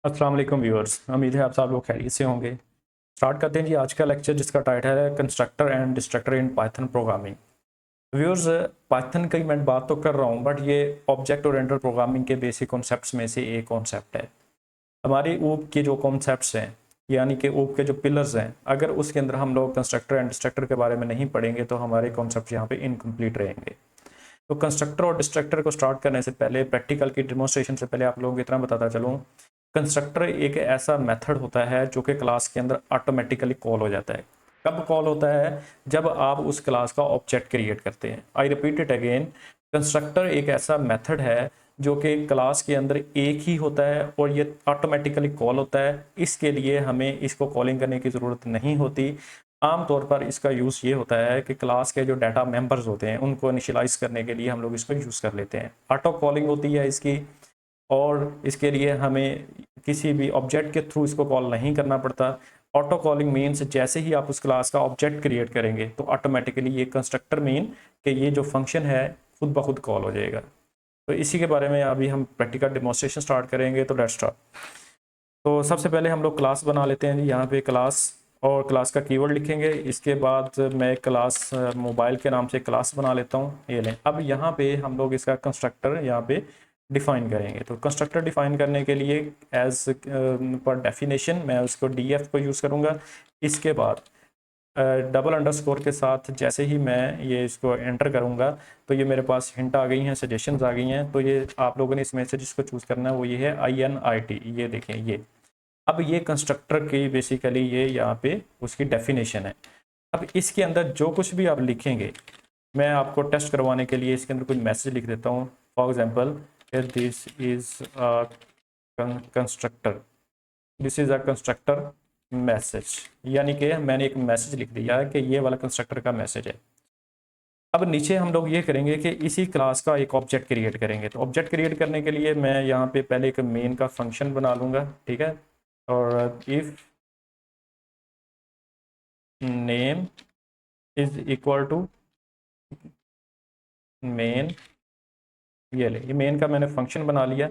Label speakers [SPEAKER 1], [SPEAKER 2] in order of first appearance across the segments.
[SPEAKER 1] अस्सलाम वालेकुम व्यूअर्स, उम्मीद है आप सब लोग खैरियत से होंगे। स्टार्ट करते हैं जी आज का लेक्चर, जिसका टाइटल है constructor and destructor in Python programming. Viewers, Python की मैं बात तो कर रहा हूँ, बट ये ऑब्जेक्ट ओरिएंटेड प्रोग्रामिंग के बेसिक कॉन्सेप्ट्स में से एक कॉन्सेप्ट है। हमारी ऊप के जो कॉन्सेप्ट्स हैं, यानी कि ऊप के जो पिलर्स हैं, अगर उसके अंदर हम लोग कंस्ट्रक्टर एंड डिस्ट्रक्टर के बारे में नहीं पढ़ेंगे तो हमारे कॉन्सेप्ट यहाँ पे इनकम्प्लीट रहेंगे। तो कंस्ट्रक्टर और डिस्ट्रक्टर को स्टार्ट करने से पहले, प्रैक्टिकल की डेमोन्स्ट्रेशन से पहले, आप लोगों को इतना बताता चलूँ, कंस्ट्रक्टर एक ऐसा मेथड होता है जो कि क्लास के अंदर ऑटोमेटिकली कॉल हो जाता है। कब कॉल होता है? जब आप उस क्लास का ऑब्जेक्ट क्रिएट करते हैं। I repeat it again, constructor एक ऐसा मेथड है जो कि क्लास के अंदर एक ही होता है और ये ऑटोमेटिकली कॉल होता है। इसके लिए हमें इसको कॉलिंग करने की ज़रूरत नहीं होती। आमतौर पर इसका यूज़ ये होता है कि क्लास के जो डाटा मेंबर्स होते हैं उनको इनिशियलाइज करने के लिए हम लोग इसको यूज़ कर लेते हैं। ऑटो कॉलिंग होती है इसकी, और इसके लिए हमें किसी भी ऑब्जेक्ट के थ्रू इसको कॉल नहीं करना पड़ता। ऑटो कॉलिंग मीन्स जैसे ही आप उस क्लास का ऑब्जेक्ट क्रिएट करेंगे तो ऑटोमेटिकली ये कंस्ट्रक्टर मीन कि ये जो फंक्शन है खुद ब खुद कॉल हो जाएगा। तो इसी के बारे में अभी हम प्रैक्टिकल डेमोन्स्ट्रेशन स्टार्ट करेंगे। तो लेट्स स्टार्ट। तो सबसे पहले हम लोग क्लास बना लेते हैं जी। यहाँ पे क्लास और क्लास का कीवर्ड लिखेंगे। इसके बाद मैं क्लास मोबाइल के नाम से क्लास बना लेता हूँ। ये लें, अब यहाँ पे हम लोग इसका कंस्ट्रक्टर यहाँ पे डिफाइन करेंगे। तो कंस्ट्रक्टर डिफाइन करने के लिए एज पर डेफिनेशन मैं उसको df को यूज़ करूँगा। इसके बाद डबल अंडरस्कोर के साथ जैसे ही मैं ये इसको एंटर करूँगा तो ये मेरे पास हिंट आ गई हैं, सजेशंस आ गई हैं। तो ये आप लोगों ने इसमें से जिसको चूज़ करना है वो ये है INIT। ये देखें, ये अब ये कंस्ट्रक्टर की बेसिकली ये यहाँ पे उसकी डेफिनेशन है। अब इसके अंदर जो कुछ भी आप लिखेंगे, मैं आपको टेस्ट करवाने के लिए इसके अंदर कोई मैसेज लिख देता हूँ। For example, this is a constructor, this is a constructor message, यानी कि मैंने एक मैसेज लिख दिया है कि ये वाला कंस्ट्रक्टर का मैसेज है। अब नीचे हम लोग ये करेंगे कि इसी क्लास का एक ऑब्जेक्ट क्रिएट करेंगे। तो ऑब्जेक्ट क्रिएट करने के लिए मैं यहाँ पे पहले एक मेन का फंक्शन बना लूँगा, ठीक है। और if name is equal to main, ये ले, ये मेन का मैंने फंक्शन बना लिया।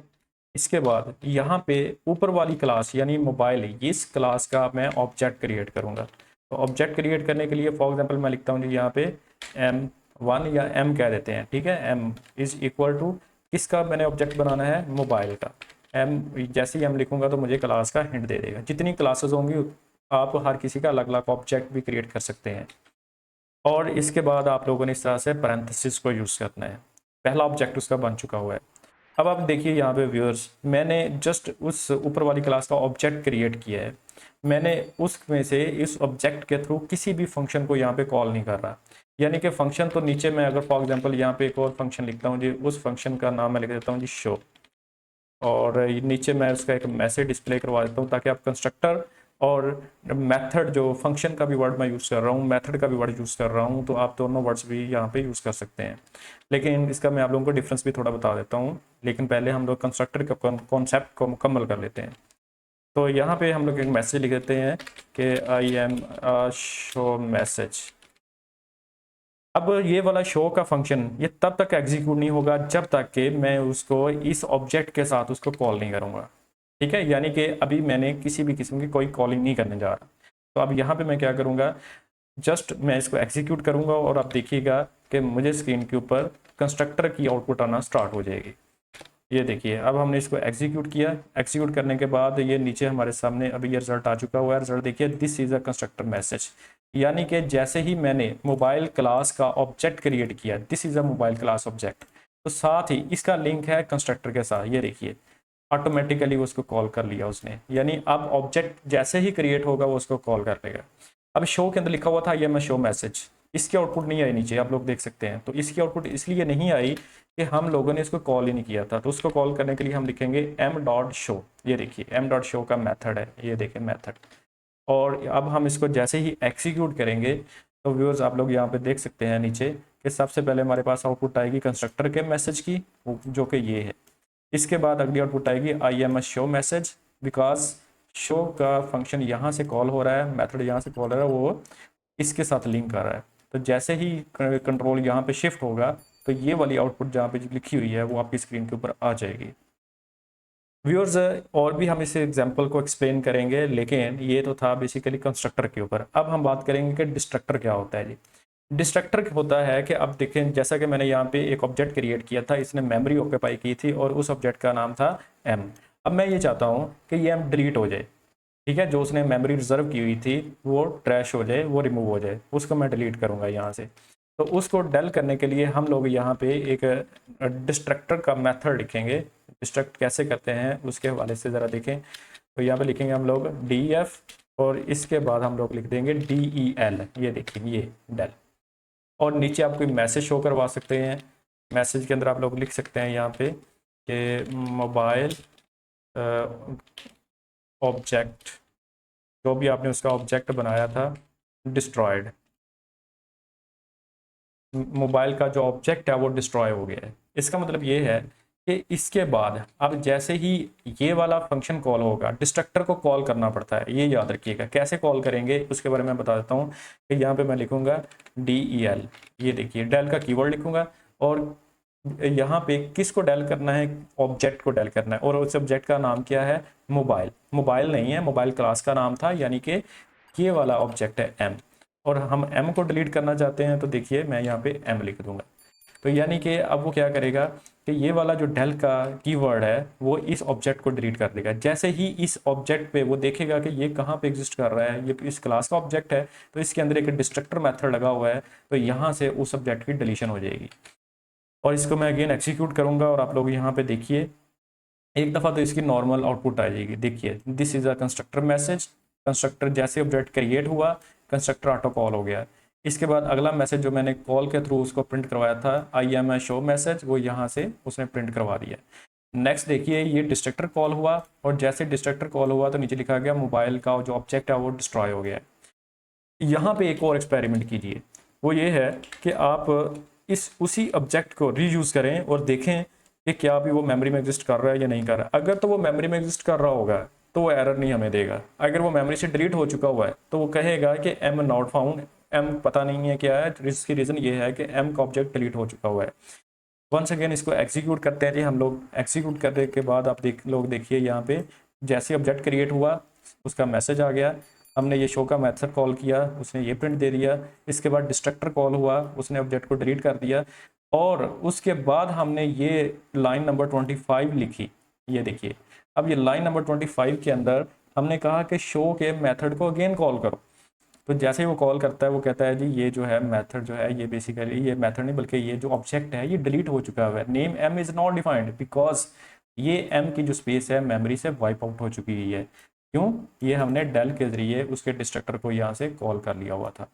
[SPEAKER 1] इसके बाद यहाँ पे ऊपर वाली क्लास यानी मोबाइल, इस क्लास का मैं ऑब्जेक्ट क्रिएट करूँगा। तो ऑब्जेक्ट क्रिएट करने के लिए फॉर एग्जांपल मैं लिखता हूँ जी यहाँ पे M1 या M कह देते हैं, ठीक है। M इज इक्वल टू, किसका मैंने ऑब्जेक्ट बनाना है? मोबाइल का। M, जैसे ही M लिखूंगा तो मुझे क्लास का हिंट दे देगा। जितनी क्लासेस होंगी आप हर किसी का अलग अलग ऑब्जेक्ट भी क्रिएट कर सकते हैं। और इसके बाद आप लोगों ने इस तरह से पैरेंथेसिस को यूज़ करना है। पहला ऑब्जेक्ट उसका बन चुका हुआ है। अब आप देखिए यहाँ पे व्यूअर्स, मैंने जस्ट उस ऊपर वाली क्लास का ऑब्जेक्ट क्रिएट किया है। मैंने उसमें से इस ऑब्जेक्ट के थ्रू किसी भी फंक्शन को यहाँ पे कॉल नहीं कर रहा। यानी कि फंक्शन तो नीचे मैं अगर फॉर एग्जांपल यहाँ पे एक और फंक्शन लिखता हूँ जी, उस फंक्शन का नाम मैं लिख देता हूँ जी शो, और नीचे मैं उसका एक मैसेज डिस्प्ले करवा देता हूँ ताकि आप कंस्ट्रक्टर और मेथड, जो फंक्शन का भी वर्ड मैं यूज़ कर रहा हूँ, मेथड का भी वर्ड यूज़ कर रहा हूँ, तो आप दोनों वर्ड्स भी यहाँ पे यूज़ कर सकते हैं। लेकिन इसका मैं आप लोगों को डिफरेंस भी थोड़ा बता देता हूँ। लेकिन पहले हम लोग कंस्ट्रक्टर का कॉन्सेप्ट को मुकम्मल कर लेते हैं। तो यहाँ पे हम लोग एक मैसेज लिख देते हैं कि आई एम शो मैसेज। अब ये वाला शो का फंक्शन ये तब तक एग्जीक्यूट नहीं होगा जब तक कि मैं उसको इस ऑब्जेक्ट के साथ उसको कॉल नहीं करूँगा, ठीक है। यानी कि अभी मैंने किसी भी किस्म की कोई कॉलिंग नहीं करने जा रहा। तो अब यहाँ पे मैं क्या करूँगा, जस्ट मैं इसको एग्जीक्यूट करूँगा और आप देखिएगा कि मुझे स्क्रीन के ऊपर कंस्ट्रक्टर की आउटपुट आना स्टार्ट हो जाएगी। ये देखिए, अब हमने इसको एग्जीक्यूट किया। एग्जीक्यूट करने के बाद ये नीचे हमारे सामने अभी ये रिजल्ट आ चुका हुआ है। रिजल्ट देखिए, this is a constructor message. यानी कि जैसे ही मैंने मोबाइल क्लास का ऑब्जेक्ट क्रिएट किया, this is a mobile class object, तो साथ ही इसका लिंक है कंस्ट्रक्टर के साथ। ये देखिए, ऑटोमेटिकली उसको कॉल कर लिया उसने। यानी अब ऑब्जेक्ट जैसे ही क्रिएट होगा वो उसको कॉल कर लेगा। अब शो के अंदर लिखा हुआ था ये मैं शो मैसेज, इसकी आउटपुट नहीं आई नीचे, आप लोग देख सकते हैं। तो इसकी आउटपुट इसलिए नहीं आई कि हम लोगों ने इसको कॉल ही नहीं किया था। तो उसको कॉल करने के लिए हम लिखेंगे m.show। ये देखिए, m.show का मेथड है, ये देखिए मेथड। और अब हम इसको जैसे ही एग्जीक्यूट करेंगे तो व्यूअर्स आप लोग यहाँ पे देख सकते हैं नीचे कि सबसे पहले हमारे पास आउटपुट आएगी कंस्ट्रक्टर के मैसेज की, जो कि ये है। इसके बाद अगली आउटपुट आएगी I am a show message, because show का फंक्शन यहाँ से कॉल हो रहा है, मेथड यहाँ से कॉल हो रहा है, वो इसके साथ लिंक कर रहा है। तो जैसे ही कंट्रोल यहाँ पे शिफ्ट होगा तो ये वाली आउटपुट जहाँ पे लिखी हुई है वो आपकी स्क्रीन के ऊपर आ जाएगी। व्यूअर्स और भी हम इस एग्जांपल को एक्सप्लेन करेंगे, लेकिन ये तो था बेसिकली कंस्ट्रक्टर के ऊपर। अब हम बात करेंगे कि डिस्ट्रक्टर क्या होता है जी। डिस्ट्रक्टर होता है कि अब देखें, जैसा कि मैंने यहाँ पे एक ऑब्जेक्ट क्रिएट किया था, इसने मेमोरी ऑक्यूपाई की थी और उस ऑब्जेक्ट का नाम था एम। अब मैं ये चाहता हूँ कि ये एम डिलीट हो जाए, ठीक है, जो उसने मेमोरी रिजर्व की हुई थी वो ट्रैश हो जाए, वो रिमूव हो जाए, उसको मैं डिलीट करूँगा यहाँ से। तो उसको डेल करने के लिए हम लोग यहाँ पे एक डिस्ट्रक्टर का मेथड लिखेंगे। डिस्ट्रक्ट कैसे करते हैं उसके हवाले से ज़रा देखें। तो यहाँ पे लिखेंगे हम लोग डी एफ और इसके बाद हम लोग लिख देंगे डी ई एल, ये देखिए ये डेल। और नीचे आप कोई मैसेज शो करवा सकते हैं। मैसेज के अंदर आप लोग लिख सकते हैं यहाँ पे कि मोबाइल ऑब्जेक्ट, जो भी आपने उसका ऑब्जेक्ट बनाया था, डिस्ट्रॉयड। मोबाइल का जो ऑब्जेक्ट है वो डिस्ट्रॉय हो गया है। इसका मतलब ये है कि इसके बाद अब जैसे ही ये वाला फंक्शन कॉल होगा, डिस्ट्रक्टर को कॉल करना पड़ता है, ये याद रखिएगा। कैसे कॉल करेंगे उसके बारे में बता देता हूँ कि यहाँ पे मैं लिखूंगा डी ई एल, ये देखिए डेल का कीवर्ड लिखूंगा और यहाँ पे किसको डेल करना है, ऑब्जेक्ट को डेल करना है। और उस ऑब्जेक्ट का नाम क्या है, मोबाइल। मोबाइल नहीं है, मोबाइल क्लास का नाम था, यानी कि ये वाला ऑब्जेक्ट है एम। और हम एम को डिलीट करना चाहते हैं तो देखिए मैं यहाँ पे एम लिख दूंगा। तो यानी कि अब वो क्या करेगा कि ये वाला जो डेल का कीवर्ड है वो इस ऑब्जेक्ट को डिलीट कर देगा। जैसे ही इस ऑब्जेक्ट पे वो देखेगा कि ये कहाँ पे एग्जिस्ट कर रहा है, ये इस क्लास का ऑब्जेक्ट है, तो इसके अंदर एक डिस्ट्रक्टर मेथड लगा हुआ है, तो यहाँ से उस ऑब्जेक्ट की डिलीशन हो जाएगी। और इसको मैं अगेन एक्सिक्यूट करूंगा और आप लोग यहाँ पे देखिए एक दफ़ा तो इसकी नॉर्मल आउटपुट आ जाएगी। देखिए this is a constructor message. Constructor जैसे ऑब्जेक्ट क्रिएट हुआ, कंस्ट्रक्टर ऑटो कॉल हो गया। इसके बाद अगला मैसेज जो मैंने कॉल के थ्रू उसको प्रिंट करवाया था, I am a show message, वो यहाँ से उसने प्रिंट करवा दिया। नेक्स्ट देखिए ये डिस्ट्रक्टर कॉल हुआ और जैसे डिस्ट्रक्टर कॉल हुआ तो नीचे लिखा गया मोबाइल का जो ऑब्जेक्ट है वो डिस्ट्रॉय हो गया। यहाँ पे एक और एक्सपेरिमेंट कीजिए, वो ये है कि आप इस उसी ऑब्जेक्ट को रीयूज़ करें और देखें कि क्या अभी वो मेमोरी में एग्जिस्ट कर रहा है या नहीं कर रहा है। अगर तो वो मेमोरी में एग्जिस्ट कर रहा होगा तो वो एरर नहीं हमें देगा। अगर वो मेमोरी से डिलीट हो चुका हुआ है तो वो कहेगा कि एम नॉट फाउंड, एम पता नहीं है क्या है। इसकी रीज़न ये है कि एम का ऑब्जेक्ट डिलीट हो चुका हुआ है। वंस अगेन इसको एग्जीक्यूट करते हैं जी हम लोग। एग्जीक्यूट करने के बाद आप लोग देखिए यहाँ पे जैसे ऑब्जेक्ट क्रिएट हुआ उसका मैसेज आ गया, हमने ये शो का मेथड कॉल किया, उसने ये प्रिंट दे दिया। इसके बाद डिस्ट्रक्टर कॉल हुआ, उसने ऑब्जेक्ट को डिलीट कर दिया। और उसके बाद हमने ये लाइन नंबर 25 लिखी, ये देखिए। अब ये लाइन नंबर 25 के अंदर हमने कहा कि शो के मेथड को अगेन कॉल करो। तो जैसे ही वो कॉल करता है वो कहता है जी ये जो है मेथड जो है ये बेसिकली ये मेथड नहीं बल्कि ये जो ऑब्जेक्ट है ये डिलीट हो चुका है। Name M is not defined because ये एम की जो स्पेस है मेमोरी से वाइप आउट हो चुकी है। क्यों? ये हमने डेल के ज़रिए उसके डिस्ट्रक्टर को यहाँ से कॉल कर लिया हुआ था।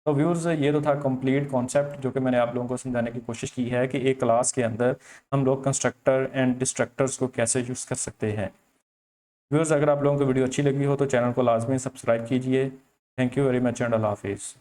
[SPEAKER 1] तो व्यूअर्स ये तो था कंप्लीट कॉन्सेप्ट जो कि मैंने आप लोगों को समझाने की कोशिश की है कि एक क्लास के अंदर हम लोग कंस्ट्रक्टर एंड डिस्ट्रक्टर्स को कैसे यूज़ कर सकते हैं। व्यूअर्स अगर आप लोगों को वीडियो अच्छी लगी हो तो चैनल को लाजमी सब्सक्राइब कीजिए। Thank you very much and अल्लाह हाफिज़।